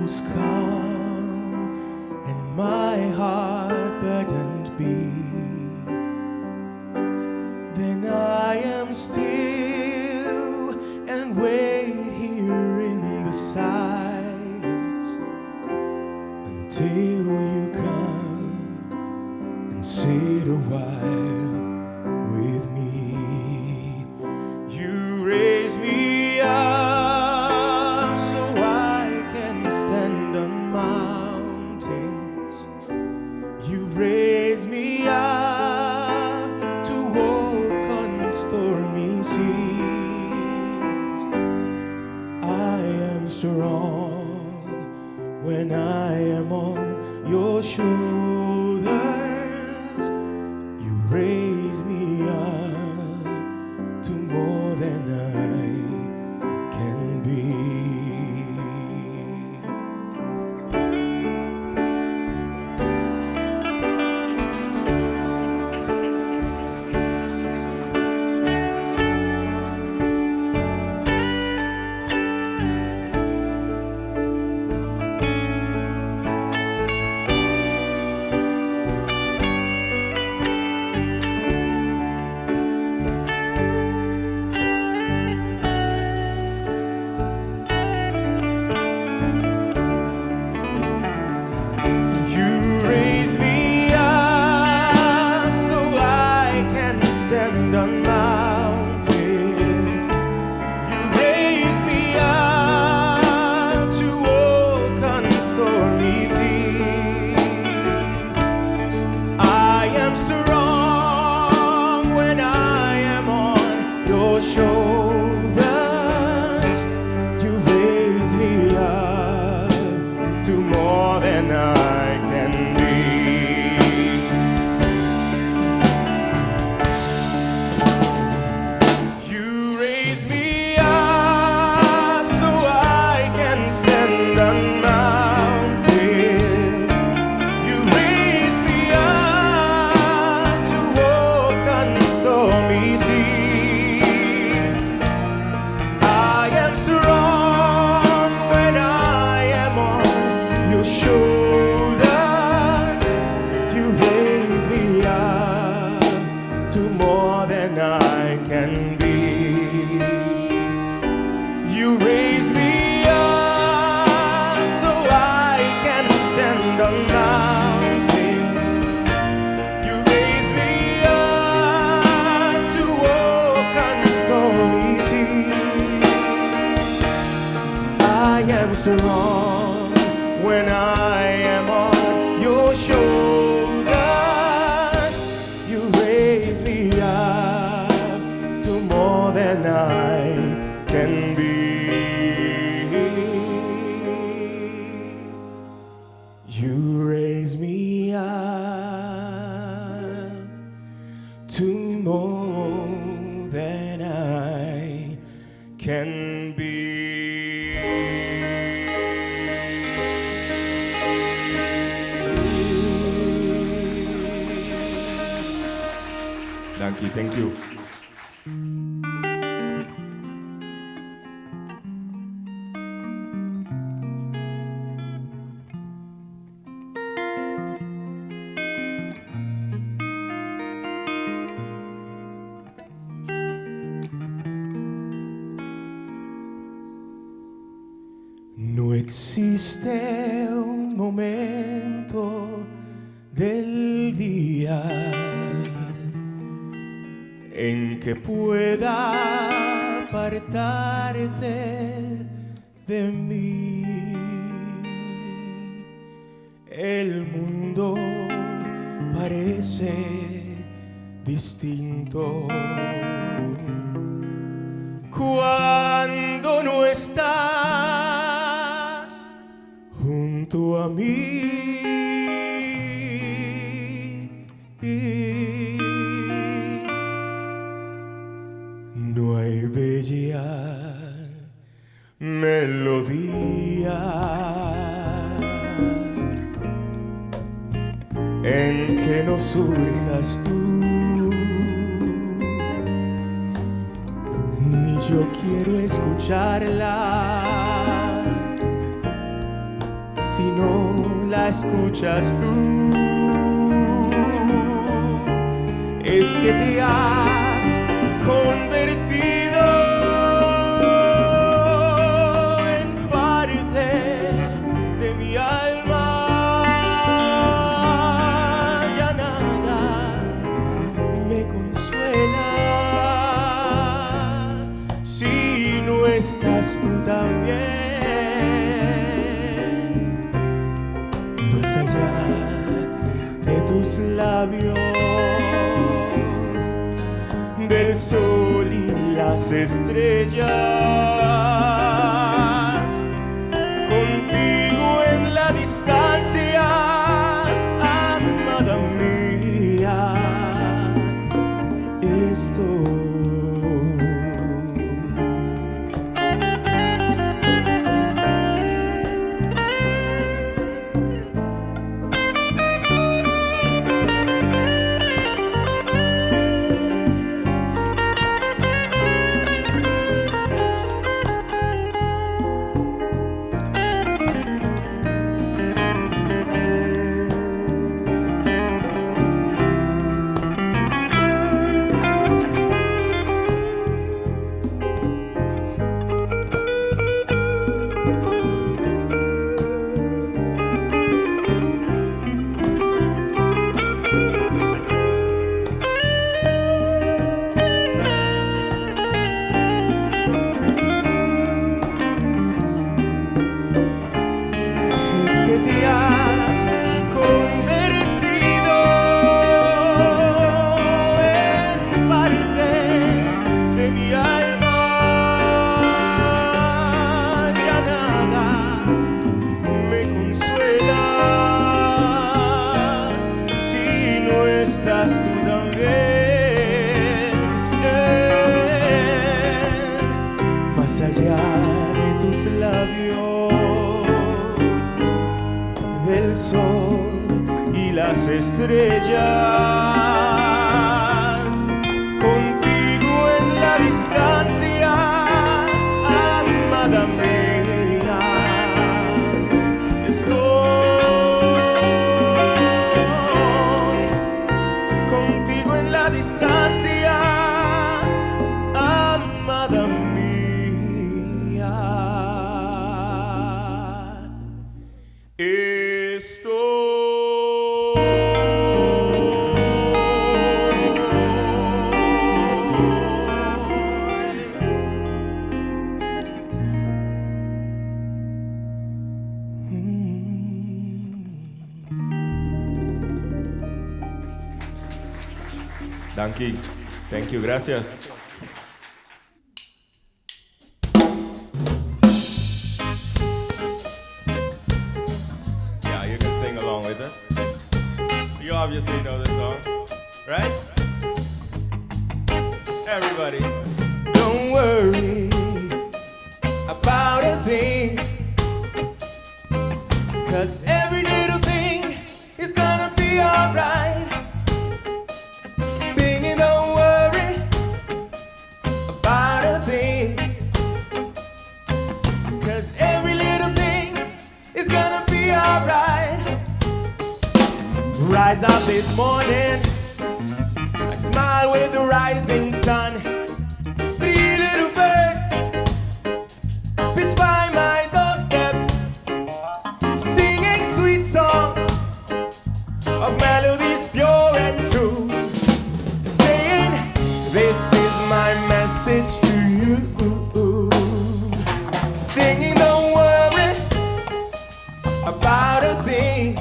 was calm and my heart burdened be, then I am still and wait here in the silence until you come and sit a while with me. You raise me up so I can stand on mountains. You raise me up to walk on stormy seas. I am strong when I am on your shoulders. You raise me up to more than I can be. Stand on mountains. You raise me up to walk on stormy seas. I am strong when I am on your shoulders. You raise me up to more than I can be. More than I can be. You raise me up so I can stand on mountains. You raise me up to walk on stormy seas. I am strong when I am on your shoulders. You raise me up to more than I can be. You raise me up to more than I can be. Thank you. No existe un momento del día en que pueda apartarte de mí. El mundo parece distinto cuando no estás junto a mí. No hay bella melodía en que no surjas tú, ni yo quiero escucharla. si no la escuchas tú, es que te has convertido en parte de mi alma. Ya nada me consuela si no estás tú también. Más allá de tus labios, del sol y las estrellas, contigo en la distancia, amada mía, estoy. Que te has convertido en parte de mi alma. Ya nada me consuela si no estás tú también. Más allá de tus labios, del sol y las estrellas, contigo en la distancia, amada mía, estoy contigo en la distancia, amada mía. Danke, thank you, gracias. Yeah, you can sing along with us. You obviously know the song, right? Everybody. Don't worry about a thing, 'cause every little thing is gonna be alright. Rise up this morning, I smile with the rising sun. 3 little birds pitch by my doorstep, singing sweet songs of melodies pure and true, saying, this is my message to you. Singing, don't worry about a thing,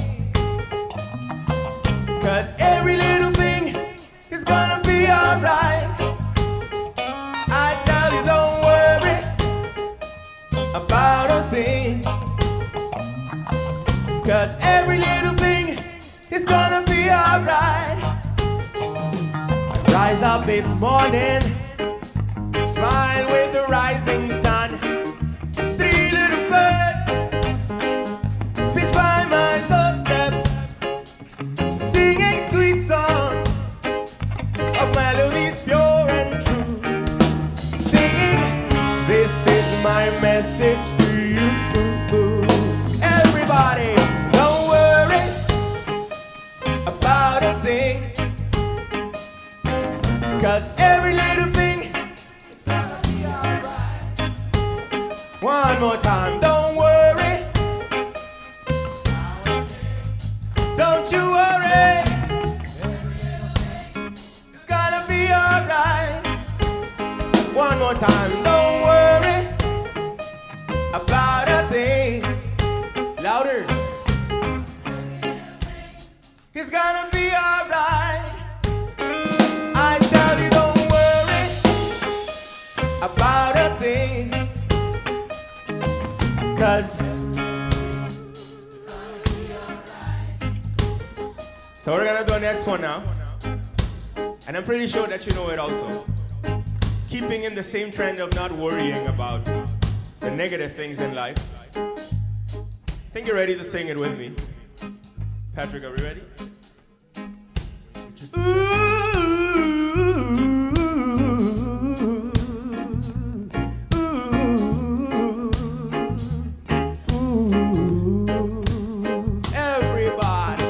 'cause every little thing is gonna be alright. I tell you, don't worry about a thing, 'cause every little thing is gonna be alright. I rise up this morning, smile with the rising sun. 3 little birds fish by my doorstep, singing sweet songs of melodies pure and true, singing, this is my message to you. Everybody. 'cause every little thing is gonna be alright. One more time, don't worry. Don't you worry. It's gonna be alright. One more time, don't worry about a thing. Louder. It's gonna be alright. I tell you, don't worry about a thing, 'cause it's gonna be alright. So we're gonna do the next one now, and I'm pretty sure that you know it also. Keeping in the same trend of not worrying about the negative things in life. I think you're ready to sing it with me. Patrick, are we ready? Everybody.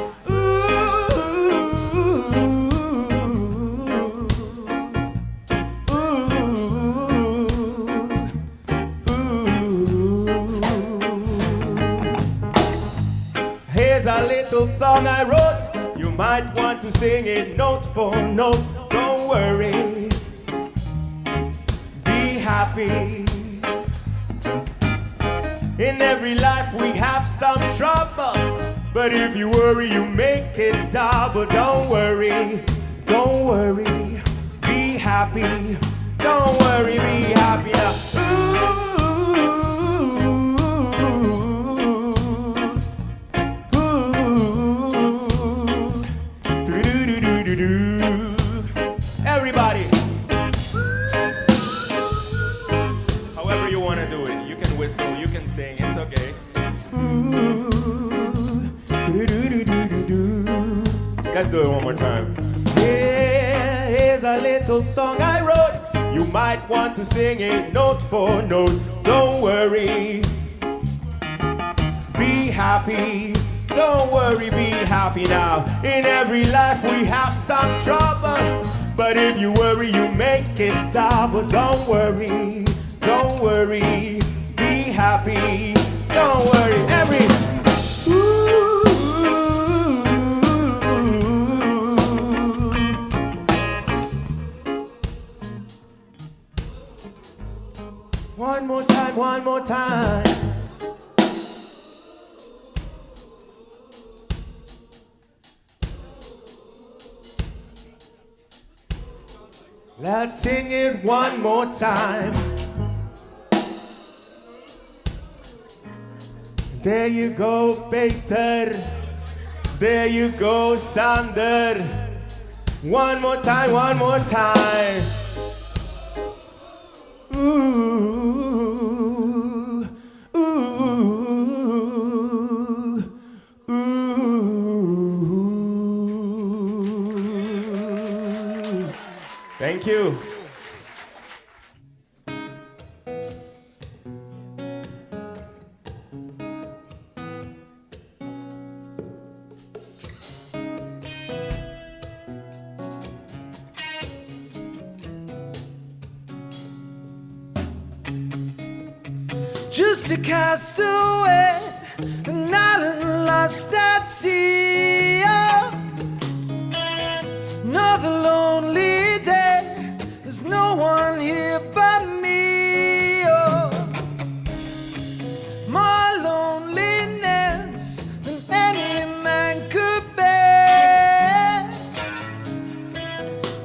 Here's a little song I wrote. You might want to sing it note for note. Don't worry, be happy. In every life we have some trouble, but if you worry you make it double. Don't worry, be happy. Don't worry, be happy now. Everybody. However you want to do it. You can whistle, you can sing, it's okay. Let's do it one more time. Yeah, here's a little song I wrote. You might want to sing it note for note. Don't worry, be happy. Don't worry, be happy now. In every life we have some trouble, but if you worry you make it double. Don't worry, be happy. Don't worry, One more time. Let's sing it one more time. There you go, Peter. There you go, Sander. One more time. Ooh, ooh, ooh. Thank you. Just a castaway, an island lost at sea. Oh, another lonely day. There's no one here but me. Oh, more loneliness than any man could bear.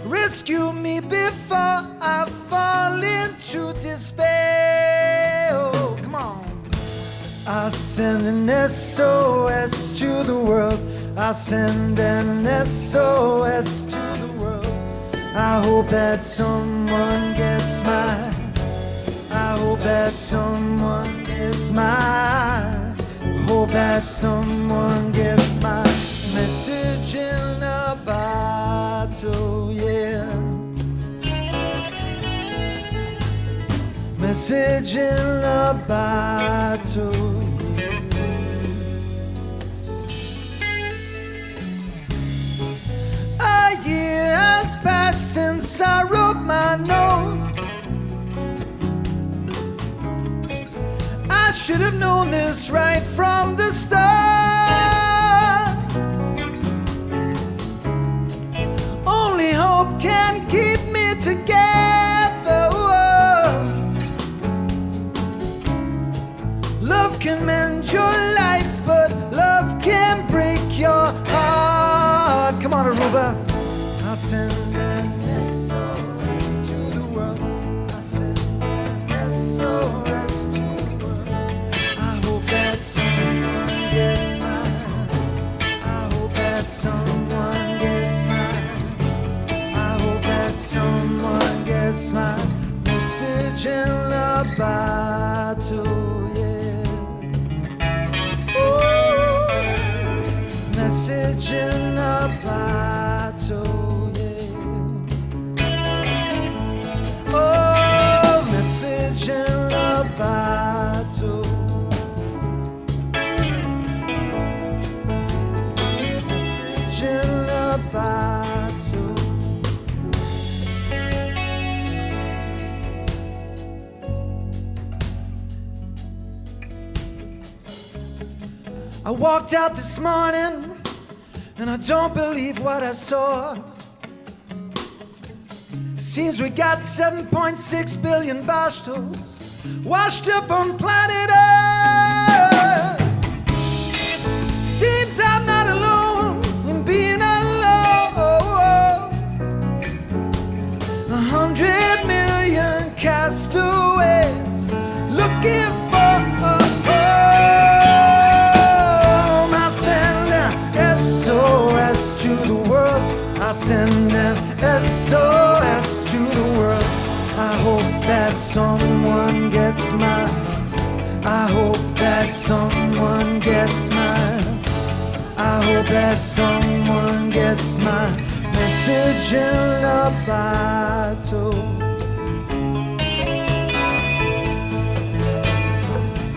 Rescue me before I fall into despair. Oh, come on. I'll send an SOS to the world. I'll send an SOS to the world. I hope that someone gets mine. I hope that someone gets mine. Hope that someone gets my message in a bottle, yeah. Message in a bottle. A year has passed since I should have known this right from the start. Only hope can keep me together. Love can mend your life, but love can break your heart. Come on, Aruba. I'll send an SOS to the world. I'll send an SOS to the world. I hope that someone gets mine. I hope that someone gets mine. I hope that someone gets my message in a bottle, yeah. Ooh, message in a bottle, yeah. Oh, message in a bottle. Message in a bottle. I walked out this morning and I don't believe what I saw. Seems we got 7.6 billion bottles washed up on planet Earth. Seems I'm not alone in being alone. 100 million castaways looking for a home. I send an SOS to the world. I send an SOS to the world. I hope that someone gets mine. I hope that someone gets mine. I hope that someone gets my message in a bottle.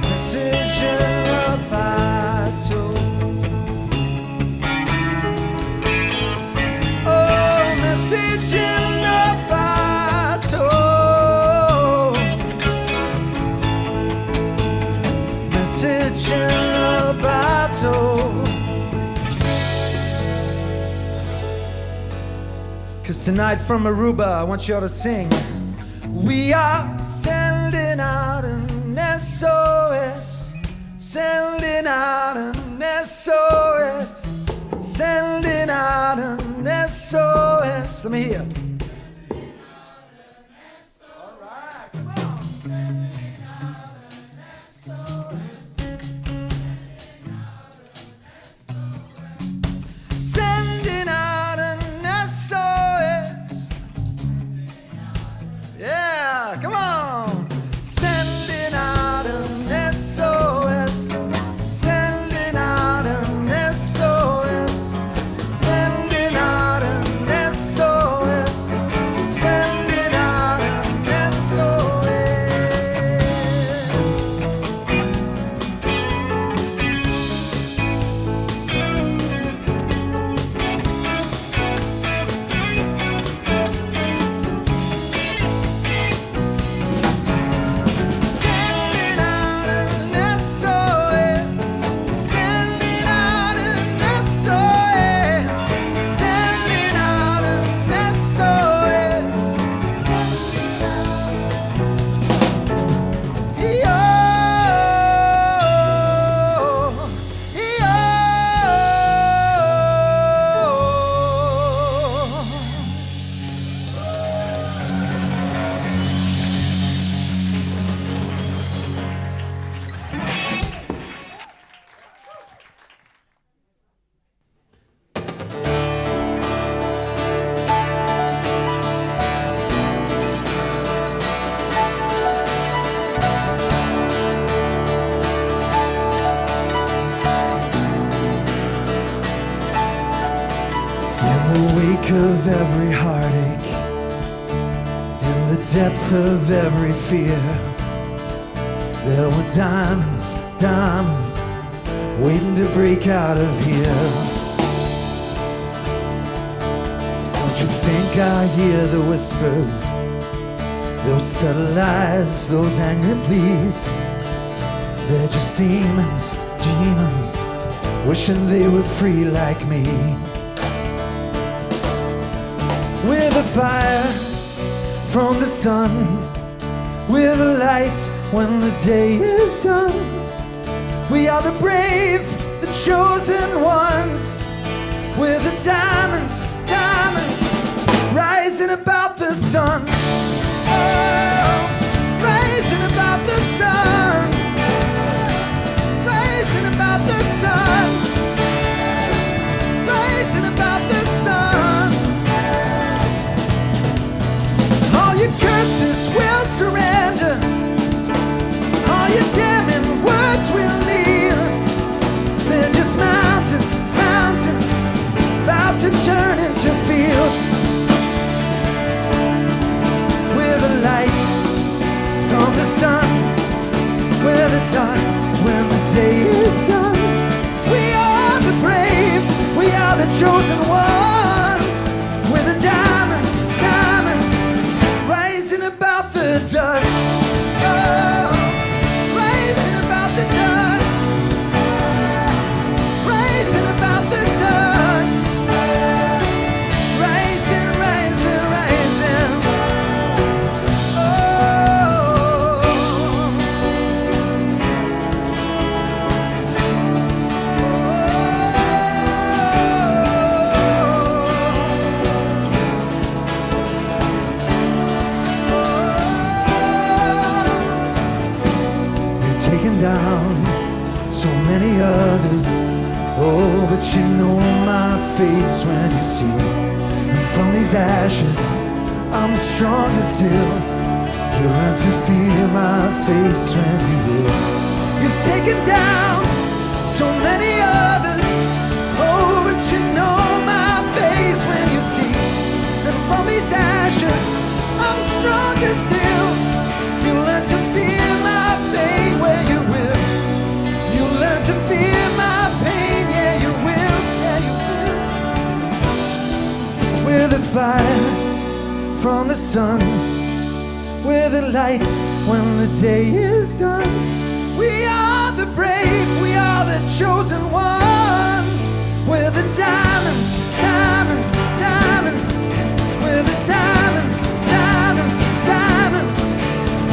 Message in a bottle. Oh, message in a bottle. Message in a bottle. 'Cause tonight from Aruba, I want y'all to sing. We are sending out an SOS, sending out an SOS, sending out an SOS. Let me hear. All right, come on. Sending out an SOS. Yeah, come on. Sending out an SOS. Sending out an SOS. Sending out an SOS. Sending out an SOS. Sending out an SOS. Sending out an SOS. Sending out an SOS. In the wake of every heartache, in the depth of every fear, there were diamonds, diamonds, waiting to break out of here. Don't you think I hear the whispers, those subtle lies, those angry pleas, They're just demons, demons, wishing they were free like me. We're the fire from the sun, we're the light when the day is done. We are the brave, the chosen ones. We're the diamonds, diamonds, rising about the sun. Oh, rising about the sun, rising about the sun, rising about the sun. All your curses will surrender, all your damning words will leave. They're just mountains, mountains, about to turn into fields. We're the light from the sun, we're the dark when the day is done. We are the brave, we are the chosen ones. We're the diamonds, diamonds, rising about the dust. Oh, rising about the dust, rising about the dust, rising, rising, rising. Taken down so many others. Oh, but you know my face when you see it. And from these ashes, I'm stronger still. You learn to feel my face when you will. You've taken down so many others. Oh, but you know my face when you see it. And from these ashes, I'm stronger still. You learn to feel my pain where you will. You learn to feel my pain, yeah you will, yeah you will. We're the fire from the sun, we're the lights when the day is done. We are the brave, we are the chosen ones. We're the diamonds, diamonds, diamonds. We're the diamonds, diamonds, diamonds.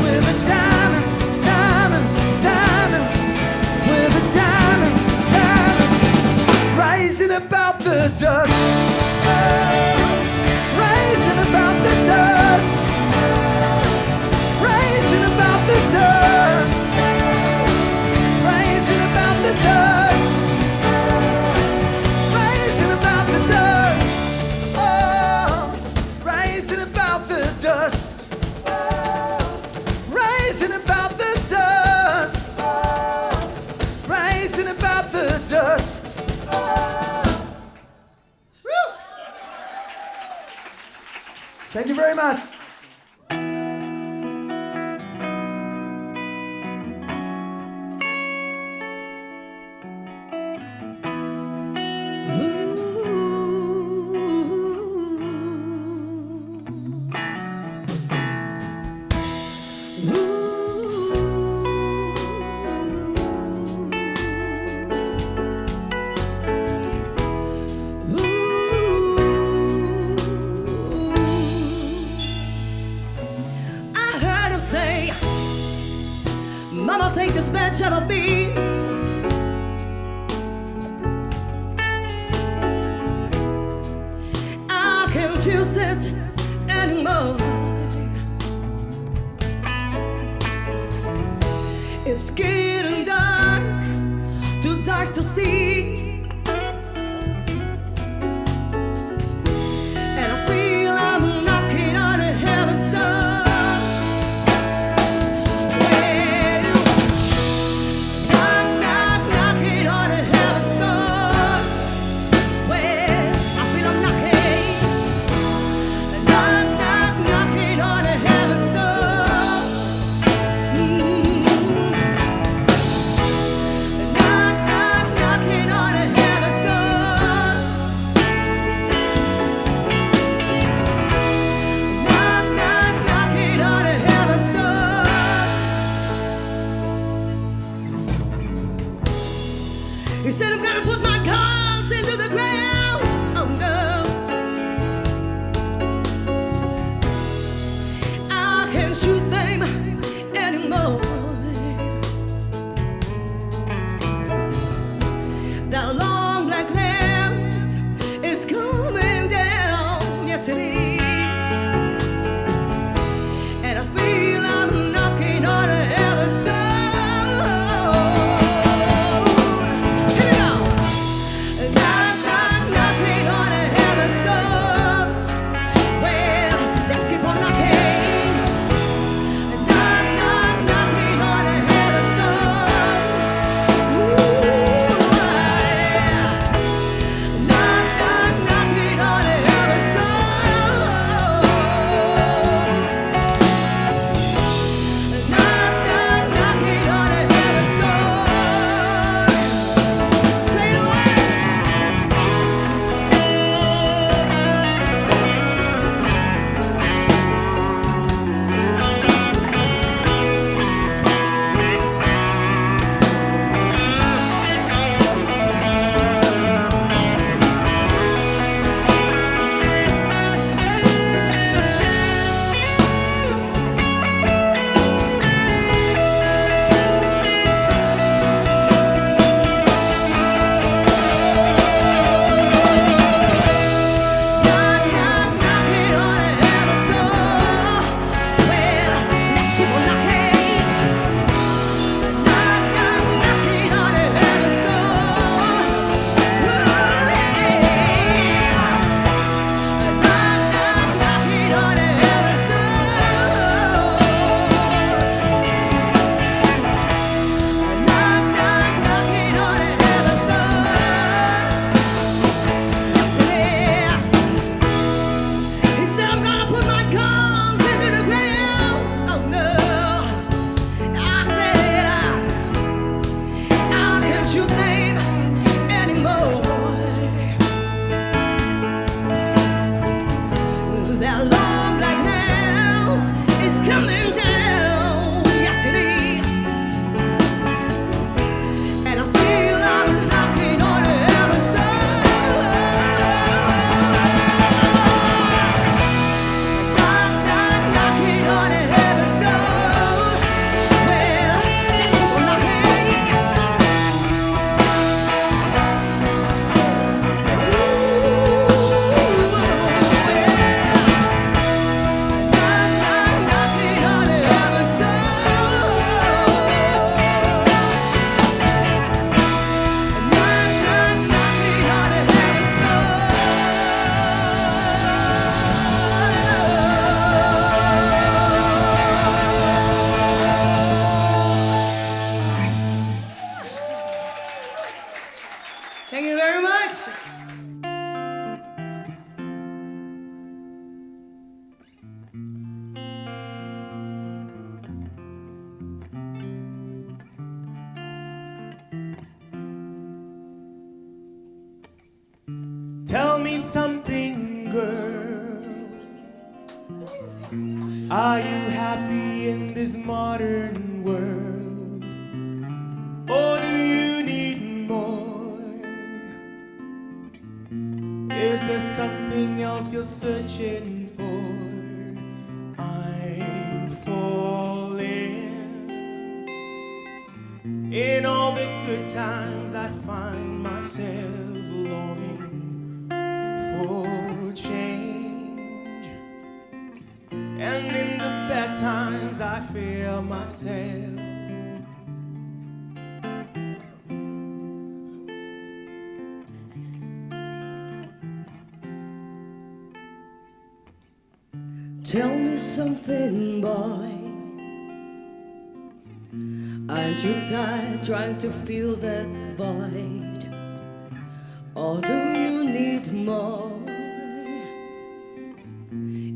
We're the diamonds, diamonds, diamonds. We're the diamonds, diamonds, rising about the dust. Oh, rising about the dust, rising about the dust, rising about the dust, rising about the dust. Oh, rising about the dust. Rising about the dust, rising about the dust. Woo! Thank you very much. Mama, take this batch out of me. I can't use it anymore. It's getting dark, too dark to see. And I feel I'm knocking on heaven's door. Knocking on guns into the ground. Oh no, I can't shoot them anymore. That long black lens is coming down. Yes, it is. And I feel I'm knocking on a heaven's door. Here we go. Knock, knock, knocking on a heaven's door. Well, let's keep on knocking. Knock, knock, knocking on a heaven's door. Ooh, yeah. Knock, knock, knocking on a heaven's door. Knock, knock, knocking on a heaven's door. Say it away. Knock, knock, knocking on a heaven's door. Well, let's keep on knocking. Knock, knock, knocking on a heaven's door. Ooh, yeah. Knock, knock, knocking on a heaven's door. Knock, knock, knocking on a heaven's door. Yes, it is. He said, I'm gonna put my guns into the ground. Oh no. I said, I can't shoot them anymore. That long black house is coming down. Yes, it is. And I feel I'm knocking on a heaven's door. Knock, knock, knocking on a heaven's door. Well, let's keep on knocking. Ooh, yeah. Knock, knock, knocking on a heaven's door. Knock, knock, knocking on a heaven's door. Thank you very much. Tell me something, girl. Are you happy in this modern world? Or do you need more? Is there something else you're searching for? I'm falling. In all the good times I find myself longing for change, and in the bad times I feel myself. Tell me something, boy. Aren't you tired trying to fill that void? Or do you need more?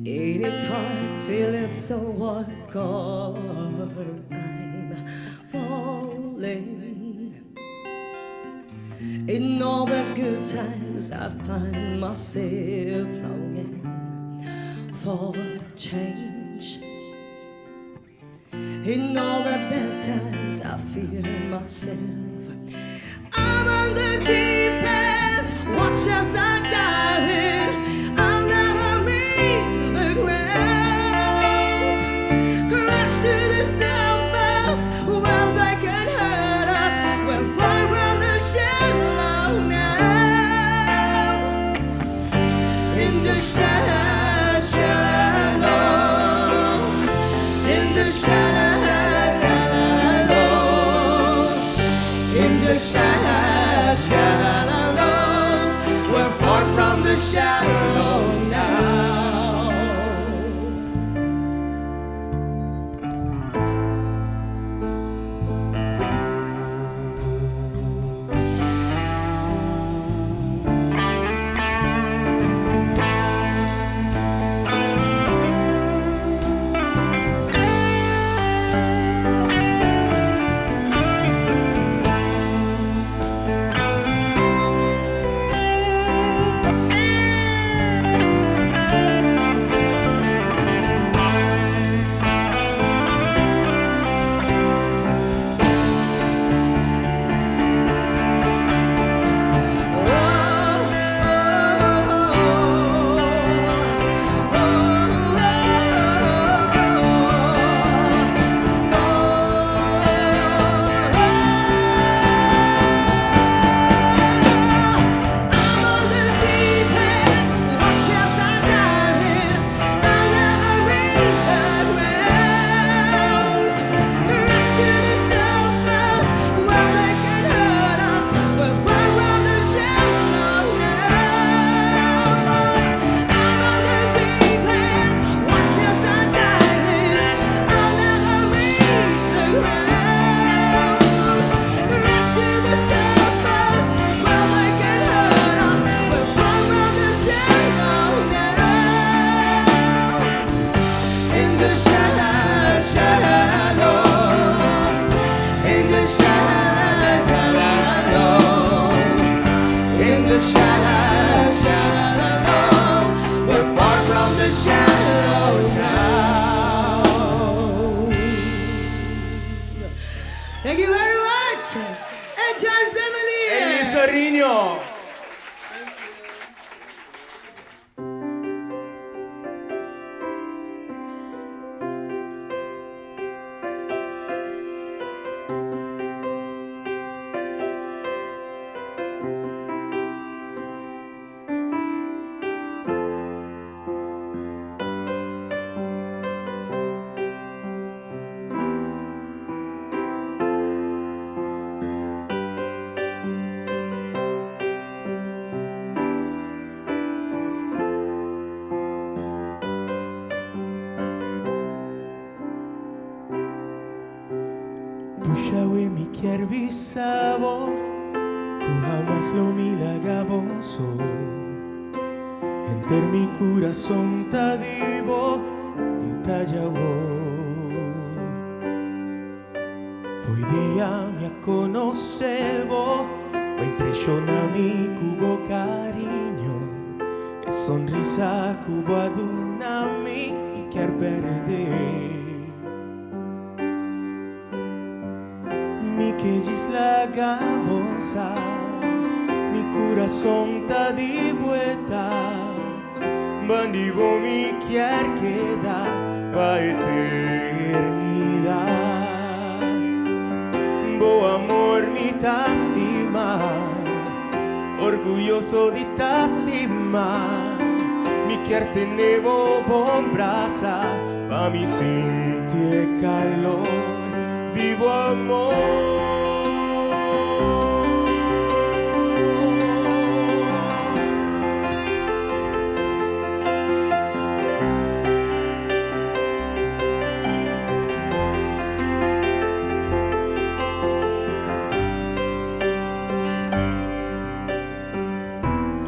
Ain't it hard feeling so hardcore? I'm falling. In all the good times I find myself longing for change. In all the bad times I fear myself. I'm on the deep end, cariño. Pushawi mi kierbisabo, kuhamas lo milagaboso. Enter mi corazón tadivo, tallawo. Fui día me conocebo, o impresiona mi cubo cariño. Es sonrisa cubo adunami y quer perder. Mi que la gamosa, mi corazón está de vuelta. Bandivo mi quier queda pa' eternidad. Bo amor ni tastima, orgulloso de tastima. Mi quier tenevo bon brasa, pa' mi sentir calor. Vivo amor.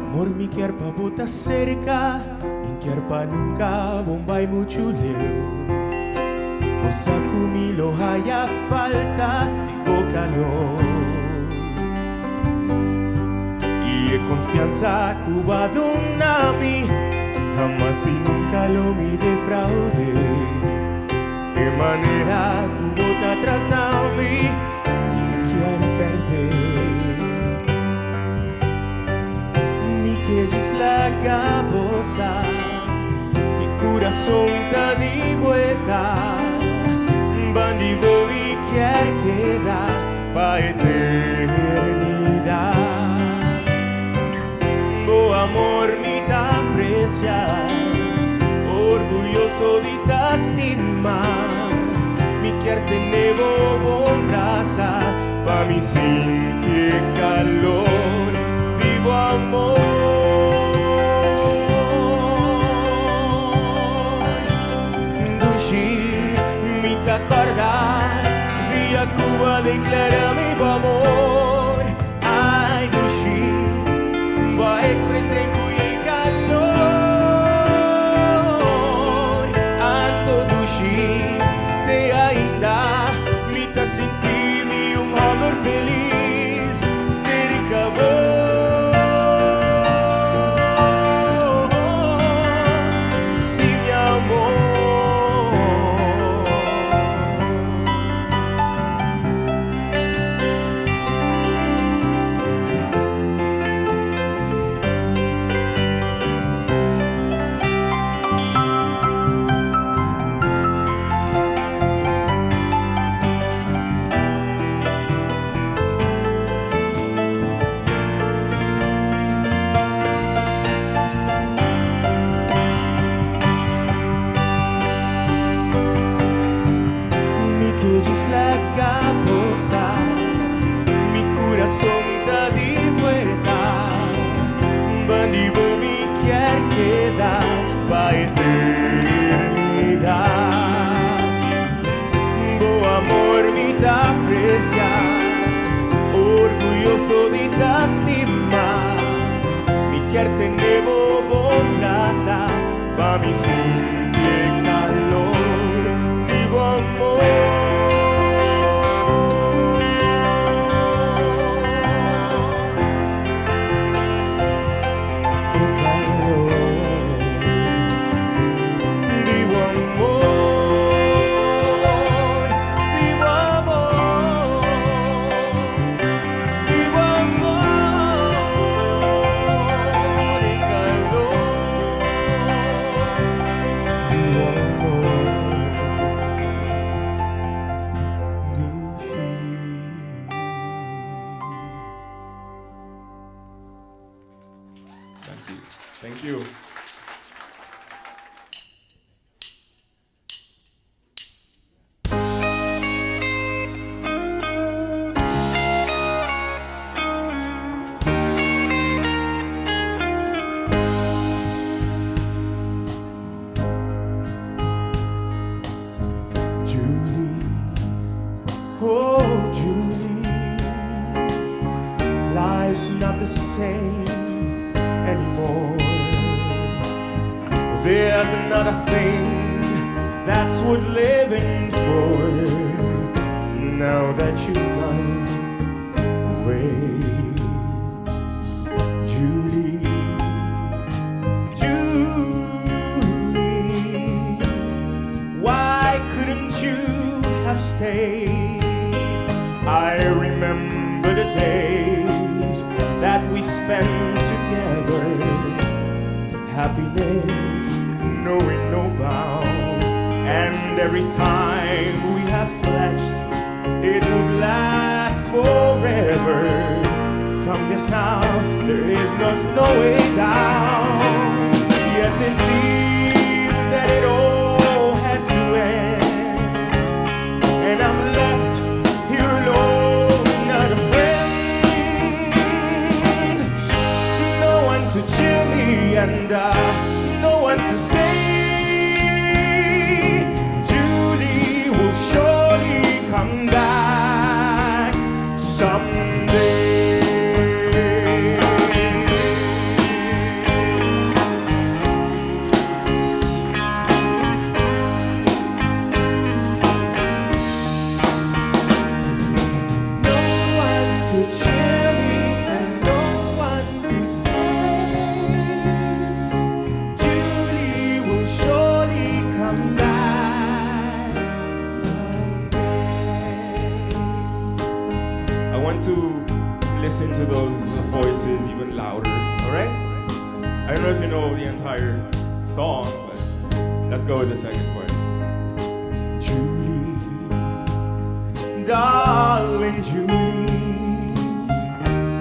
Amor, mi quier pa' bota cerca, mi quier pa' nunca, bomba y mucho leo. Cosa que lo haya falta de calor y confianza Cuba donami jamás y nunca lo me defraude de manera Cuba te trata a mí y quiere perder mi que es la cabosa mi corazón está de vuelta. Bandivo y quier quedar pa' eternidad. Bo amor ni te aprecia, orgulloso de te estimar. Mi quier tenevo bon brasa, pa' mi sentir calor. Vivo amor. Acordar, día Cuba declara mi amor. Ay, Dushi, va a expresar cuyo calor. Anto Dushi, te ainda, me ta senti mi amor feliz, cerca vos, si mi amor. La cabosa, mi corazón está de vuelta. Bandivo mi quier quedar pa' eternidad. Bo amor mi te aprecia, orgulloso de te estimar. Mi quier tenevo bon brasa, pa' mi sentir calor. Vivo amor. Thank you. Julie, oh Julie, life's not the same anymore. There's another thing that's worth living for. Now that you've gone away, Julie, Julie, why couldn't you have stayed? I remember the days that we spent together, happiness knowing no bound, and every time we have pledged it would last forever. From this now there is no way down. Yes, it seems that it all had to end, and I'm left here alone, not a friend, no one to cheer me and no one to say Julie will surely come back someday. No one to cheer me and no one to say Julie will surely come back someday. I want to listen to those voices even louder, alright? I don't know if you know the entire song, but let's go with the second part. Julie, darling Julie,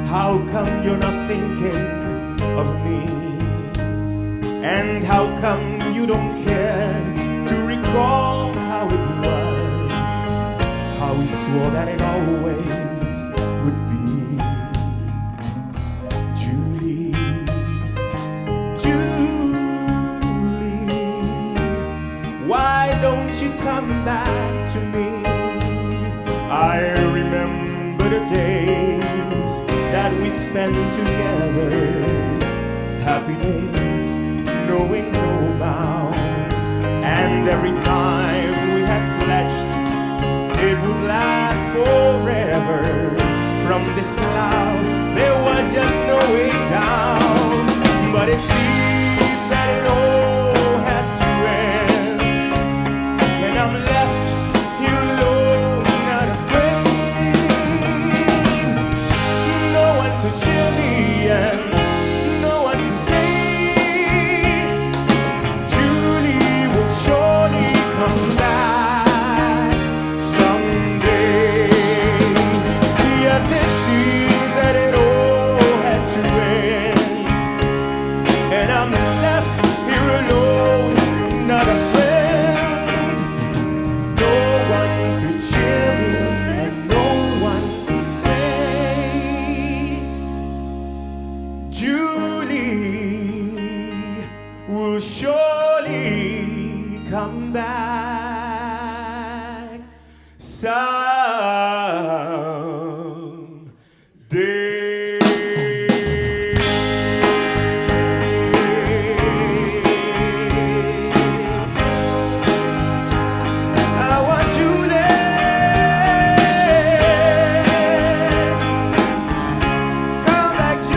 how come you're not thinking of me? And how come you don't care to recall how it was, how we swore that it always would be? Julie, Julie, why don't you come back to me? I remember the days that we spent together, happiness knowing no bound, and every time we had pledged it would last forever. From this cloud there was just no way down, but it seems that it all had to end, and I'm left here alone, not a friend, no one to cheer me and no one to say Julie will surely come back someday. Yes, it seems that it all had to end, and I'm left here alone, not a friend, no one to cheer me and no one to say Julie will surely come back someday. I want you there. Come back, Julie.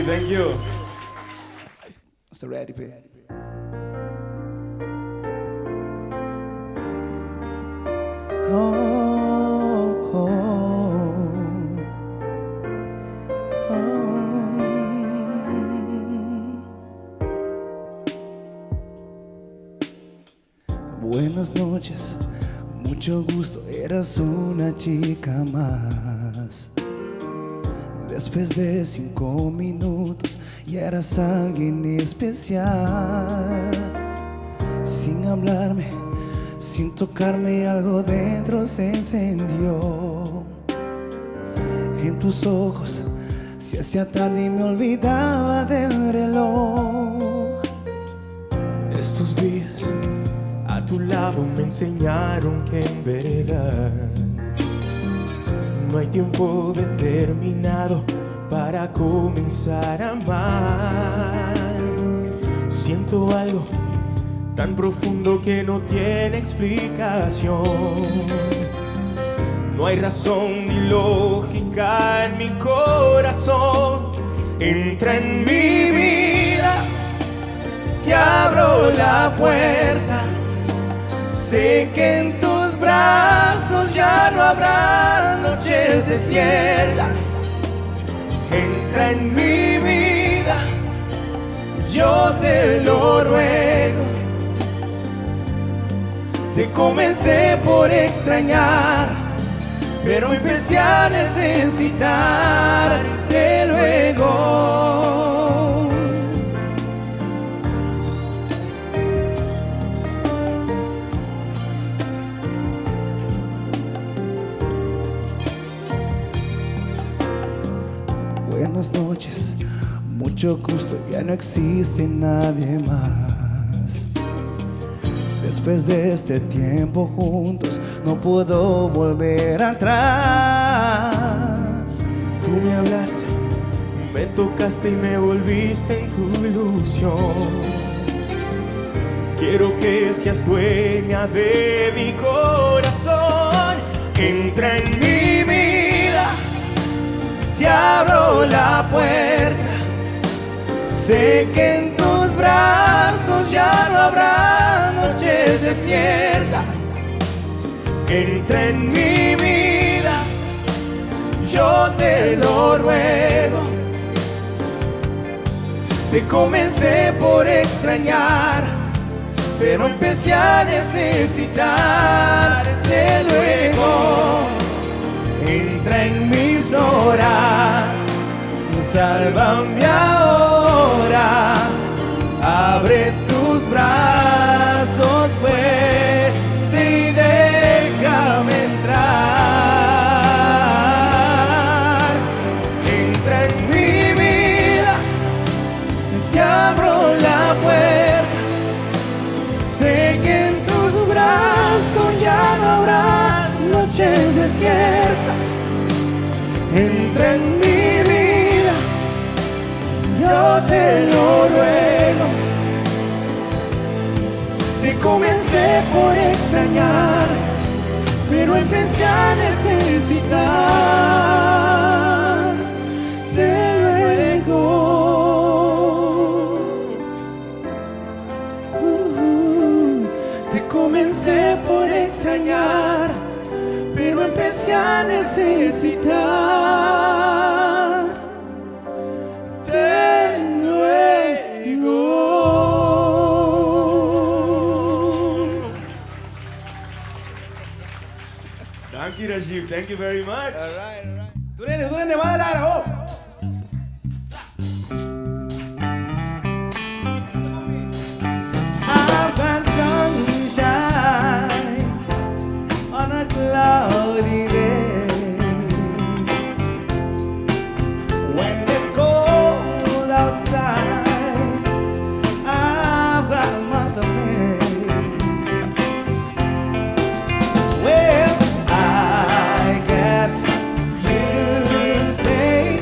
Thank you. So ready, baby. Buenas noches, mucho gusto, eras una chica más. Después de 5 minutos ya eras alguien especial. Sin hablarme, sin tocarme, algo dentro se encendió. En tus ojos se hacía tarde y me olvidaba del reloj. Estos días a tu lado me enseñaron que en verdad no hay tiempo determinado para comenzar a amar. Siento algo tan profundo que no tiene explicación. No hay razón ni lógica en mi corazón. Entra en mi vida, te abro la puerta. Sé que en tus brazos ya no habrá noches desiertas. Entra en mi vida, yo te lo ruego. Te comencé por extrañar, pero empecé a necesitarte luego. Buenas noches, mucho gusto, ya no existe nadie más. Después de este tiempo juntos, no puedo volver atrás. Tú me hablaste, me tocaste y me volviste en tu ilusión. Quiero que seas dueña de mi corazón. Entra en mi vida, te abro la puerta. Sé que en tus brazos ya no habrá noches desiertas. Entra en mi vida, yo te lo ruego. Te comencé por extrañar, pero empecé a necesitarte luego. Entra en mis horas, sálvame ahora. Abre tus brazos fuerte y déjame entrar. Entra en mi vida, te abro la puerta. Sé que en tus brazos ya no habrá noches desiertas. Entra en mi vida, yo te lo ruego. Te comencé por extrañar, pero empecé a necesitarte luego. Te comencé por extrañar, pero empecé a necesitarte luego. Thank you, Rajiv. Thank you very much. Du rende, va där, oh! I've got sunshine on a cloudy day. When it's cold outside, I've got a month of May. Well, I guess you say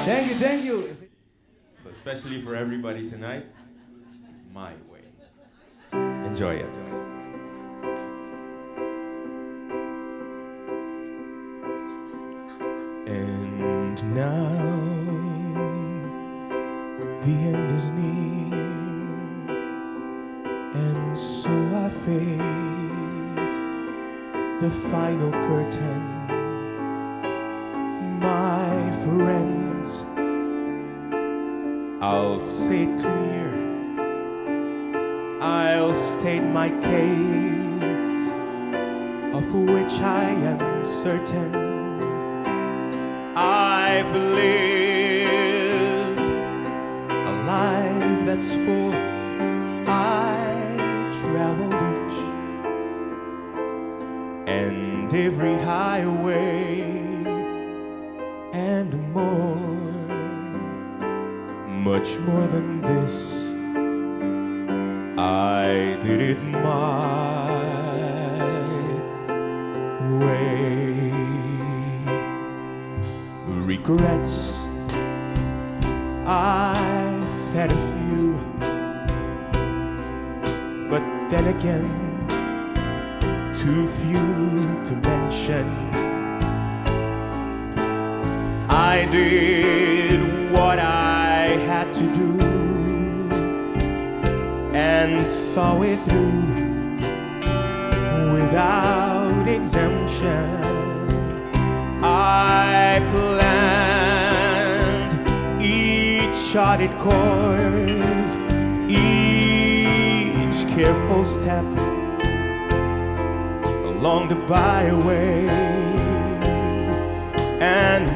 Thank you, thank you. So especially for everybody tonight, My Way. Enjoy it. And now the end is near, and so I face the final curtain. My friends, I'll say it clear, I'll state my case, of which I am certain. I've lived a life that's full. I traveled each and every highway and more, much more than this. I did it my way. Regrets, I've had a few, but then again, too few to mention. I did what I had to do and saw it through without exemption. I planned each charted course, each careful step along the byway, and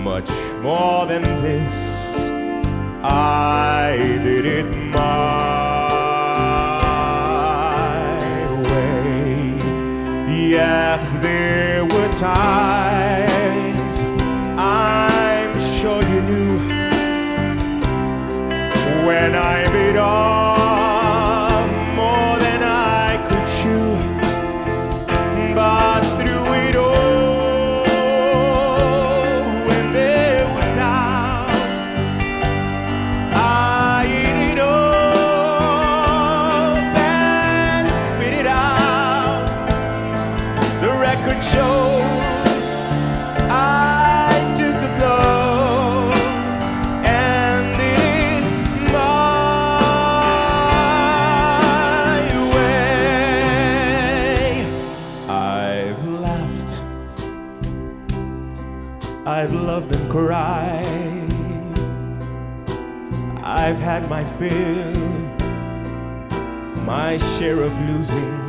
much more than this. I did it my way. Yes, there were times, I'm sure you knew, when I bit off more than I could chew. But through it all, when there was doubt, I ate it up and spit it out. The record shows I took the blow and did it my way. I've laughed, I've loved and cried, I've had my fill, my share of losing.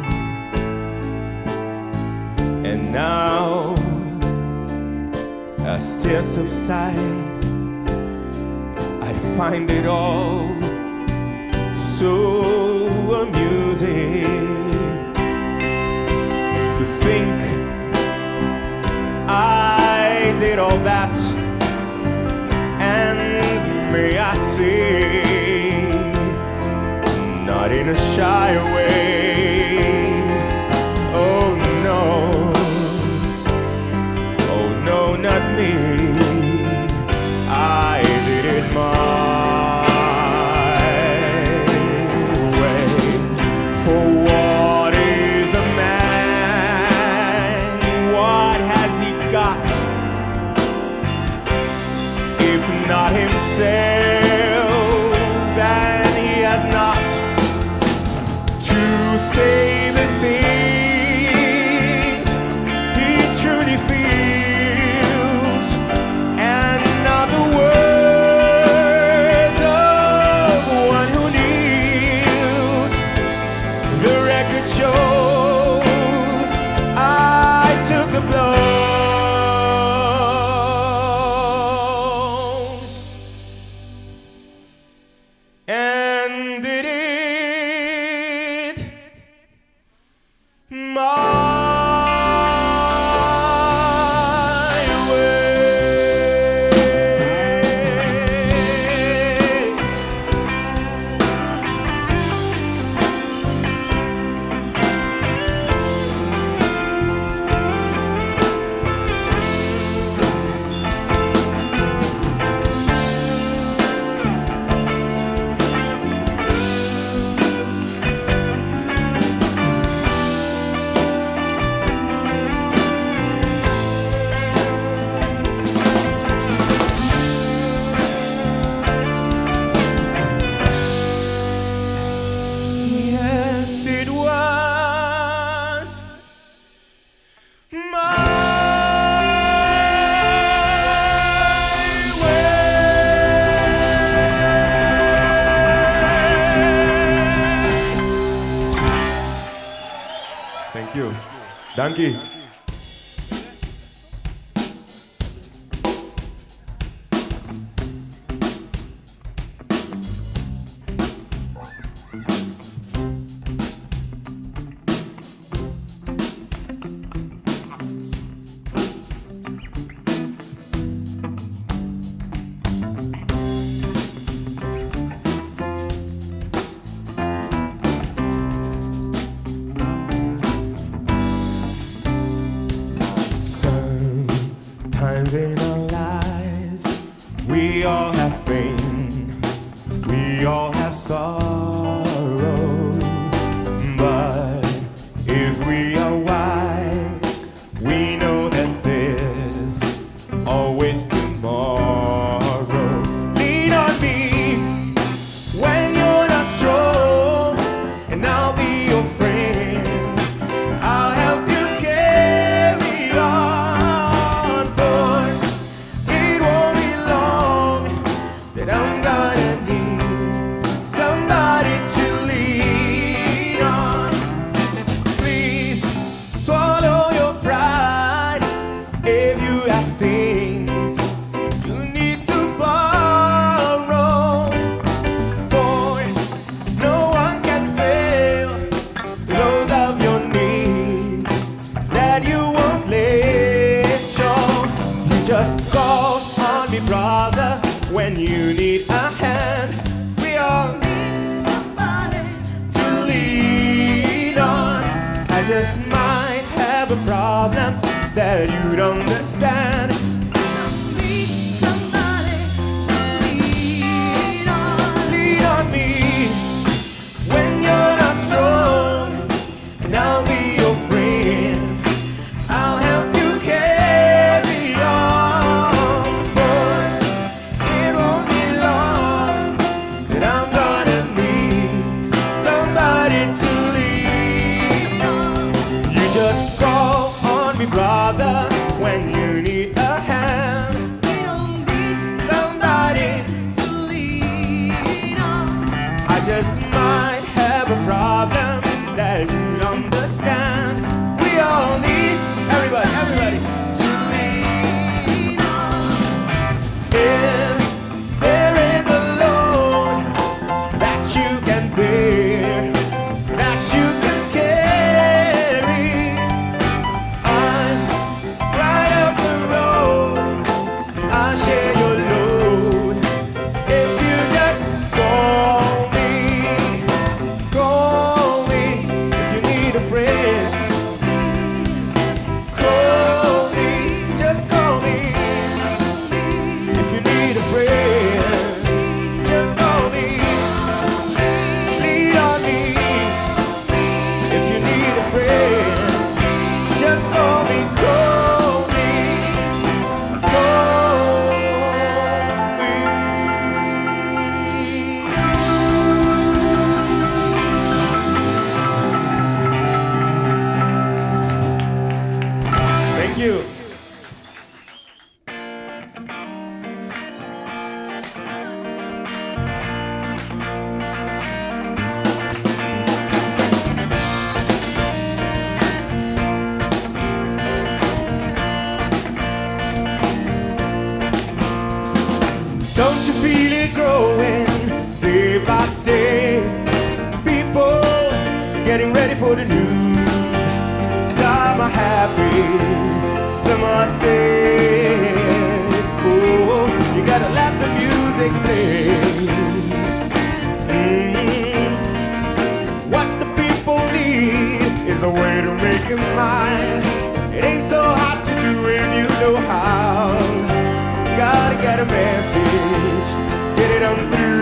And now, as tears subside, I find it all so amusing to think I did all that, and may I say, not in a shy way. Oh no, oh no, not me. I did it my way. For what is a man? What has he got if not himself? Then he has not to say the things he truly feels. Thank you. Sometimes in our lives, we all have pain, we all have sorrow. But if we are wise, we know that there's always tomorrow. Lean on me when you're not strong, and I'll be your friend. I'll help you carry on, for it won't be long that I'm gonna need somebody to lean on. Please swallow your pride if you have things you need to borrow, for no one can fail those of your needs that you won't let show. You just call on me, brother, when you need a hand. We all need somebody to lean on. I just might have a problem that you don't understand. Need somebody to lean on. Lean on me when you're not strong, and I'll be your friend. I'll help you carry on, for it won't be long that I'm gonna need somebody to lean on. You just call on me, brother, when you need a hand. We don't need Somebody, to lean on. I just might have a problem that you understand. We all need everybody to lean on. If there is a load that you can bear, that you can carry, I'm right up the road. I'll share your load if you just call me. Call me if you need a friend. Call me, just call me if you need a friend. Just call me. Lean on me if you need a friend. Just call me, call me, call me. Thank you. Don't you feel it growing day by day? People getting ready for the news. Some are happy, some are sad. Oh, you gotta let the music play. What the people need is a way to make them smile. It ain't so hard to do if you know how. Gotta get a message, get it on through.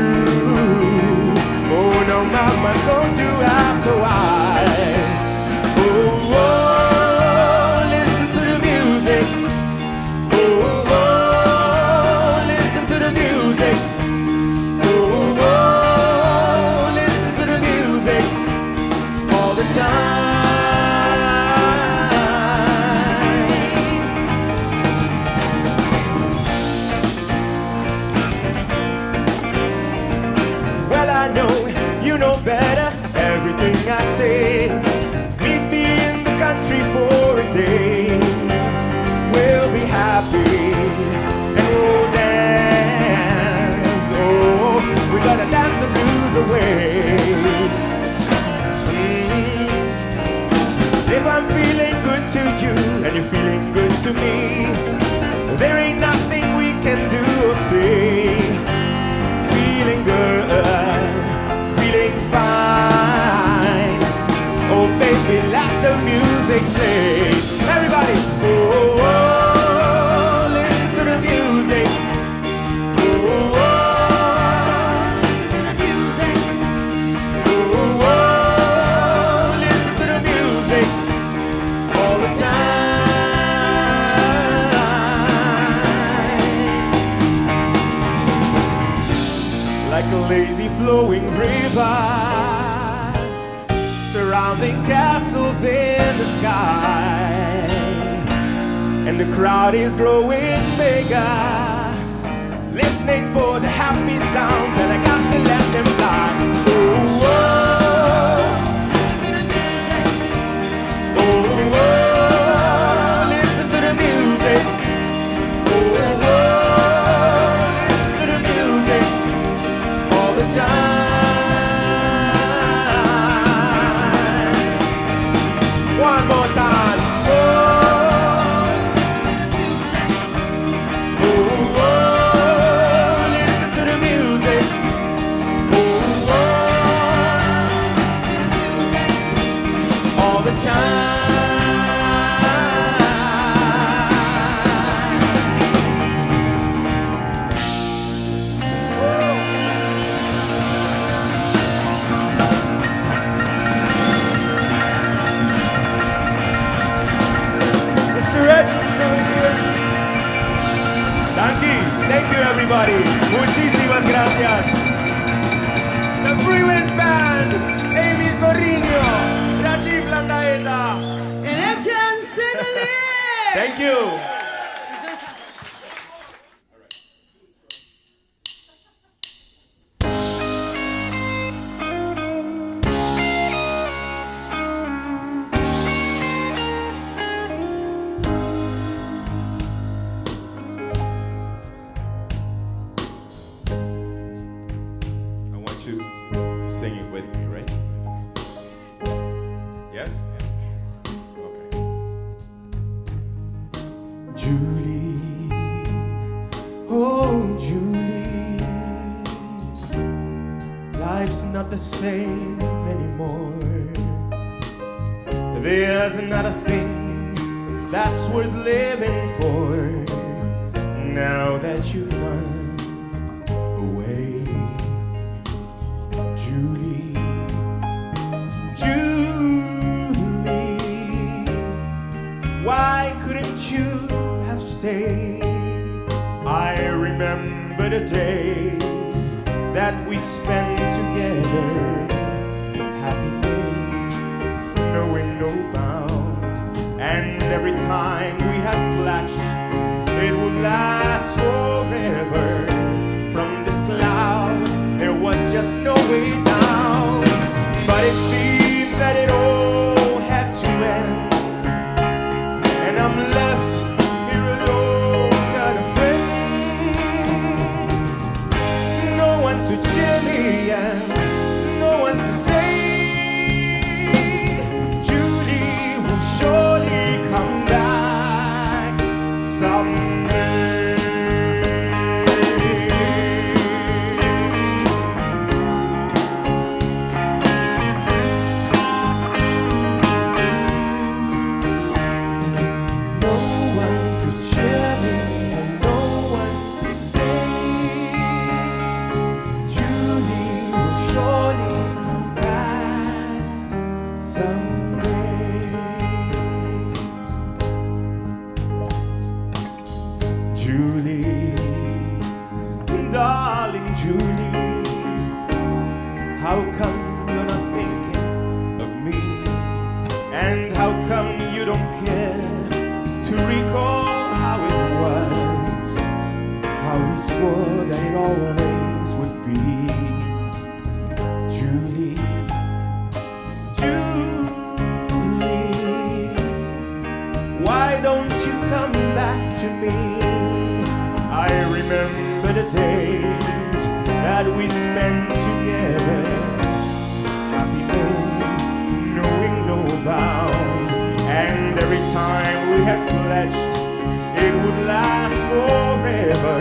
a lazy flowing river, surrounding castles in the sky, and the crowd is growing bigger, listening for the happy sounds, and I got to let them fly. Oh, oh, oh, listen to the music. Oh, listen to the music all the time. One more time. Listen to the music. All the time. Mr. Richardson here. Thank you everybody. Muchísimas gracias. The Freewinds Band, Amy Zorrinho, Rajiv Landaeta. And Etienne Semelin. Thank you. I want you to sing it with me, right? Yes? Okay. Julie, oh Julie, life's not the same anymore. There's not a thing that's worth living for now that you've run away. Julie, Julie, why couldn't you have stayed? I remember the days that we spent together, happy days, knowing no bound, and every time we had pledged it would last forever. From this cloud there was just no way down, but it seemed that it all had to end, and I'm left here alone, not a friend, no one to cheer me and no one to say, Julie will surely come back someday. No one to cheer me and no one to say, Julie will surely come back someday. Julie, darling Julie, how come you're not thinking of me? And how come you don't care to recall how it was, how we swore that it always would be? Julie, Julie, why don't you come back to me? I remember the days that we spent together, happy days, knowing no bound, and every time we had pledged it would last forever.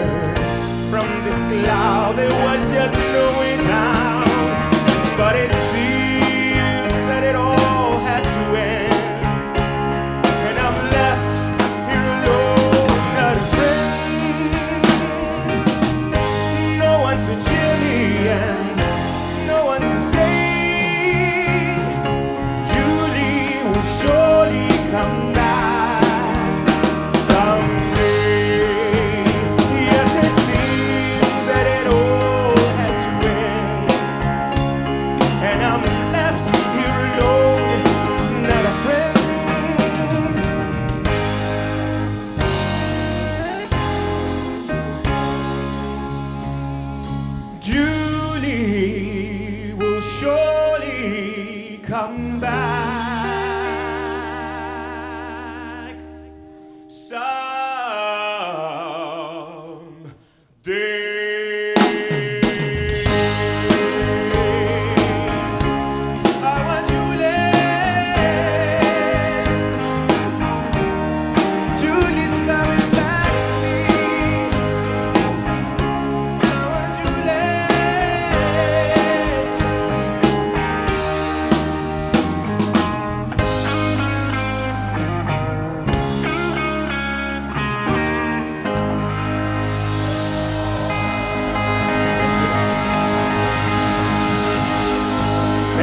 From this cloud there was just no way down, but it seems that it all had to end, and I'm left here alone, not a friend, no one to cheer me and no one to say, Julie will surely come back someday.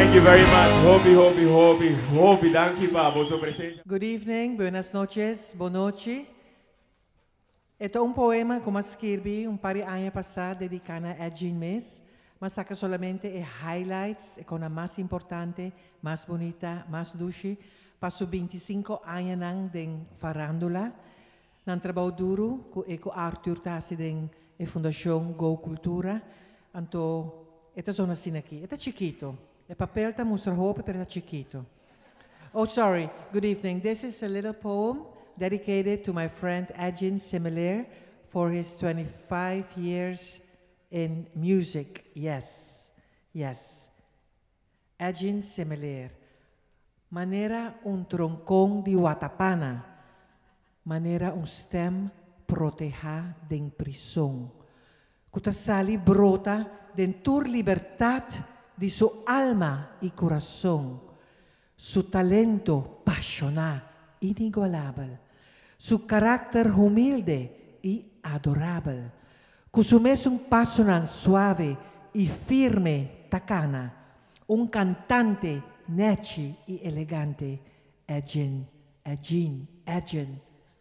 Thank you very much. Hopi. Thank you pa por su presencia. Good evening, buenas noches, bonochi. Ito un poema que eu escrevi par de anos passados dedicado a Edgin Mes, mas saca solamente highlights, com a mais importante, mais bonita, mais dulce. Passo 25 anos nang den farandula, nang trabalho duro, com Arthur Tassi den Fundação Go Cultura. Anto, esta zona assim aqui, esta chiquito. O papel está mostra roupa, pero está chiquito. Oh, sorry. Good evening. This is a little poem dedicated to my friend Edgin Similaire for his 25 years in music. Yes. Edgin Similaire. Manera un troncón di Watapana. Manera un stem proteja den prisión. Kutasali brota den tur libertad di su alma y corazón. Su talento pasional, inigualable. Su carácter humilde y adorable. Con su un paso suave y firme tacana. Un cantante neci y elegante. Edgin.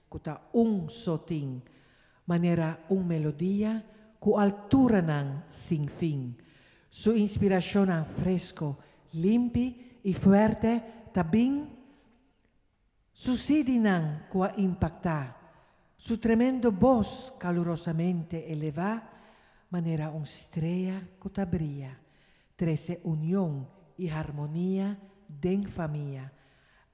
Kuta un sotin. Manera un melodía cu altura nan sin fin. Su inspiración an fresco, limpi y fuerte, también su sidinan qua impacta, su tremendo voz calurosamente eleva, manera un estrella que brilla, trece unión y armonía den familia.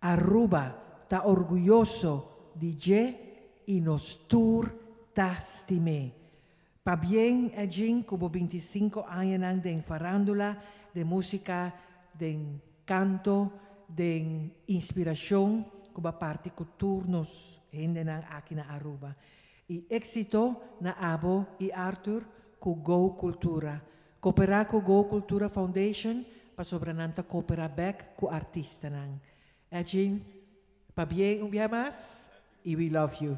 Aruba ta orgulloso di je y nos tur ta stime. Pa bien Edgin, como 25 años de farándula, de música, de canto, de inspiración, como parte que turnos aquí na Aruba. Y éxito na Abo y Arthur con Go Cultura. Cooperar con Go Cultura Foundation, para sobrananta cooperar back con artista. Edgin, pa bien un día más, y we love you.